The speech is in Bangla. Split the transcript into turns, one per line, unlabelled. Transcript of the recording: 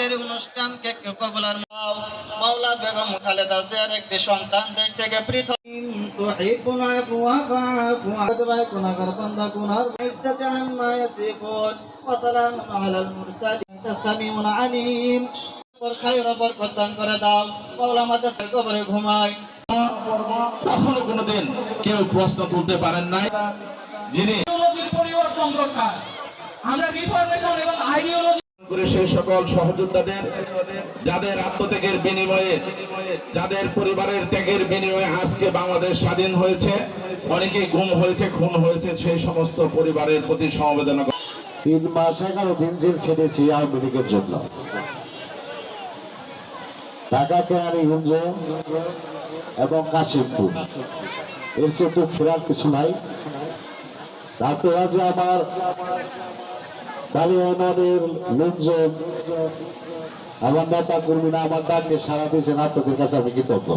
আজকের অনুষ্ঠানকে কবুলার মাওলা বেগম খালেদা জিয়ার একটি সন্তান দেশ থেকে পৃথক تحبون العفو فاعف عنهم غرفا كنار عزة عما يصفون وسلام على المرسلين السميع العليم خير বরকত দান করে দাও মাওলা আমাদের কবরে ঘুমায়
কখনো কোনোদিন কেউ প্রশ্ন তুলতে পারেন নাই যিনি
পরিবর্তন দরকার আমরা রিফরমেশন এবং আইডিওলজি
করে সেই সকল সহযোদ্ধাদের যাদের আত্মত্যাগের বিনিময়ে যাদের পরিবারের ত্যাগের বিনিময়ে আজকে বাংলাদেশ স্বাধীন হয়েছে অনেকেই গুম হয়েছে খুন হয়েছে সেই সমস্ত পরিবারের প্রতি সমবেদনা
3 মাস 11 দিন জেল খেটেছি আওয়ামী লীগের জন্য ঢাকা কেরানীগঞ্জ এবং কাশিমপুর এর চেয়ে তো ফেরার কিছু নাই তারপরে যে আমার বালিয়ানের লোকজন আমার নেতা কর্মীরা আমার ডাকে সারা দিয়েছেন আপনাদের কাছে আমি কৃতজ্ঞ